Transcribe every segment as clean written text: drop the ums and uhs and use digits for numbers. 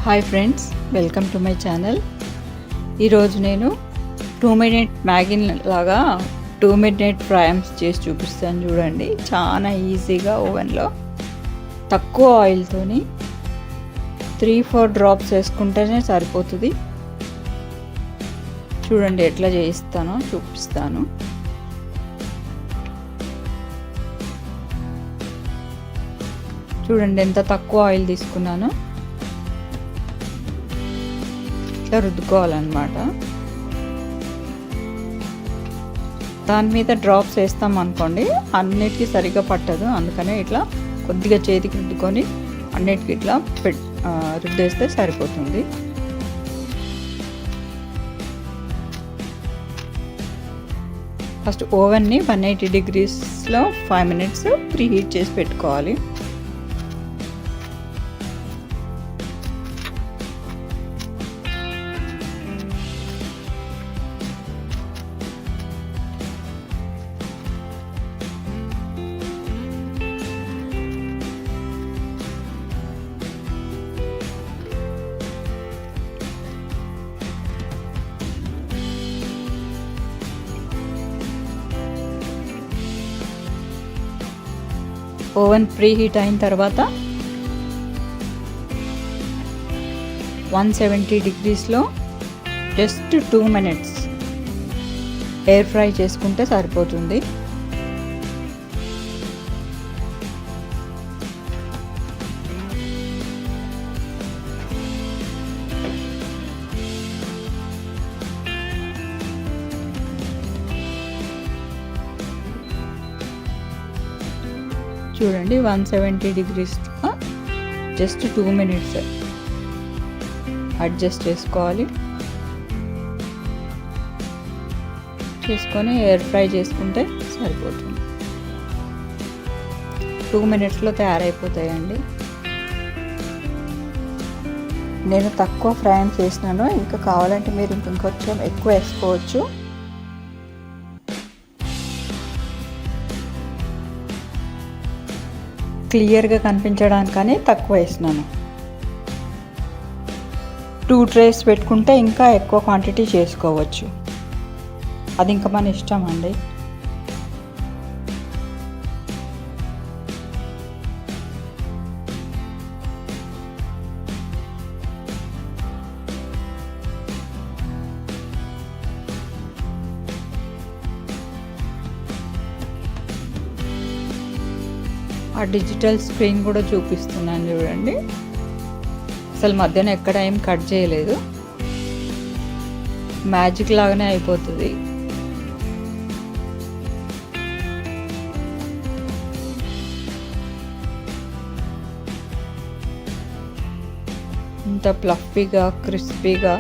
Hi friends, welcome to my channel. ఈరోజు నేను 2 minute Maggi లాగా 2 మినిట్ ఫ్రైమ్స్ చేసి చూపిస్తాను. చూడండి, చాలా ఈజీగా ఓవెన్లో తక్కువ ఆయిల్తోని 3-4 డ్రాప్స్ వేసుకుంటేనే సరిపోతుంది. చూడండి ఎట్లా చేయిస్తానో చూపిస్తాను. చూడండి ఎంత తక్కువ ఆయిల్ తీసుకున్నానో. ఇట్లా రుద్దుకోవాలన్నమాట. దాని మీద డ్రాప్స్ వేస్తాం అనుకోండి, అన్నిటికీ సరిగ్గా పట్టదు. అందుకనే ఇట్లా కొద్దిగా చేతికి రుద్దుకొని అన్నిటికీ ఇట్లా రుద్దేస్తే సరిపోతుంది. ఫస్ట్ ఓవెన్ని 180 డిగ్రీస్లో 5 మినిట్స్ ప్రీ హీట్ చేసి పెట్టుకోవాలి. ఓవెన్ ప్రీ హీట్ అయిన తర్వాత 170 డిగ్రీస్లో జస్ట్ 2 మినిట్స్ ఎయిర్ ఫ్రై చేసుకుంటే సరిపోతుంది. చూడండి 170 డిగ్రీస్ జస్ట్ 2 మినిట్స్ అడ్జస్ట్ చేసుకొని ఎయిర్ ఫ్రై చేసుకుంటే సరిపోతుంది. 2 మినిట్స్లో తయారైపోతాయండి. నేను తక్కువ ఫ్రై చేసినాను, ఇంకా కావాలంటే మీరు ఇంకొంచెం ఎక్కువ వేసుకోవచ్చు. క్లియర్గా కనిపించడానికని తక్కువ వేసినాను. 2 ట్రేస్ పెట్టుకుంటే ఇంకా ఎక్కువ క్వాంటిటీ చేసుకోవచ్చు. అది ఇంకా మన ఇష్టం అండి. ఆ డిజిటల్ స్క్రీన్ కూడా చూపిస్తున్నాను చూడండి. అసలు మధ్యన ఎక్కడ ఏం కట్ చేయలేదు, మ్యాజిక్ లాగానే అయిపోతుంది. ఇంత ప్లఫీగా క్రిస్పీగా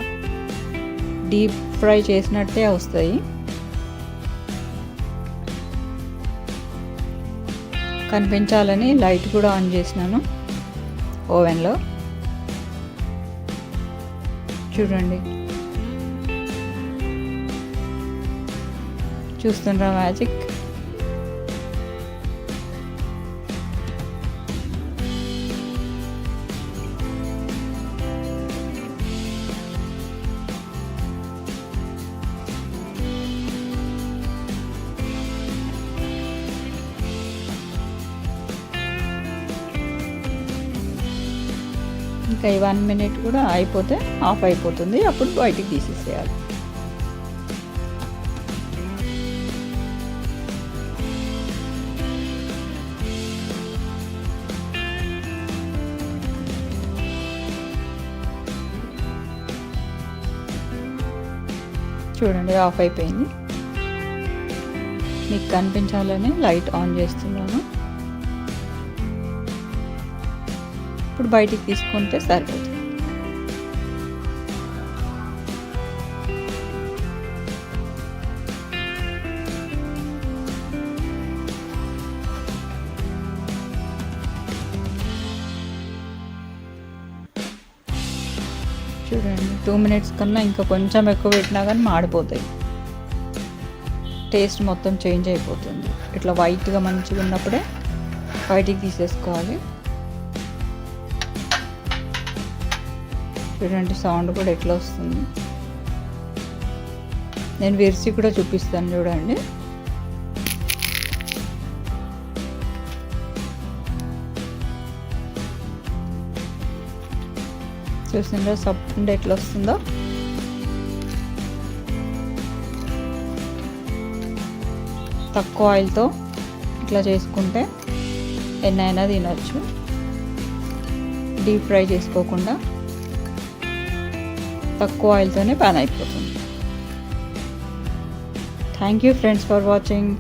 డీప్ ఫ్రై చేసినట్టే వస్తాయి. కనిపించాలని లైట్ కూడా ఆన్ చేసినాను ఓవెన్లో. చూడండి, చూస్తుండ్రా మ్యాజిక్. ఇంకా 1 మినిట్ కూడా అయిపోతే ఆఫ్ అయిపోతుంది. అప్పుడు బయటికి తీసేసేయాలి. చూడండి ఆఫ్ అయిపోయింది. మీకు కనిపించాలని లైట్ ఆన్ చేస్తున్నాను. ఇప్పుడు బయటికి తీసుకుంటే సరిపోతుంది. చూడండి 2 మినిట్స్ కన్నా ఇంకా కొంచెం ఎక్కువ పెట్టినా కానీ మాడిపోతాయి. టేస్ట్ మొత్తం చేంజ్ అయిపోతుంది. ఇట్లా వైట్గా మంచిగా ఉన్నప్పుడే బయటికి తీసేసుకోవాలి. చూడండి సౌండ్ కూడా ఎట్లా వస్తుంది. నేను విరిచి కూడా చూపిస్తాను చూడండి. చూసిండ్రా సౌండ్ ఎట్లా వస్తుందో. తక్కువ ఆయిల్తో ఇట్లా చేసుకుంటే ఎన్నైనా తినొచ్చు. డీప్ ఫ్రై చేసుకోకుండా తక్కువ ఆయిల్తోనే పాన్ అయిపోతుంది. Thank you friends for watching.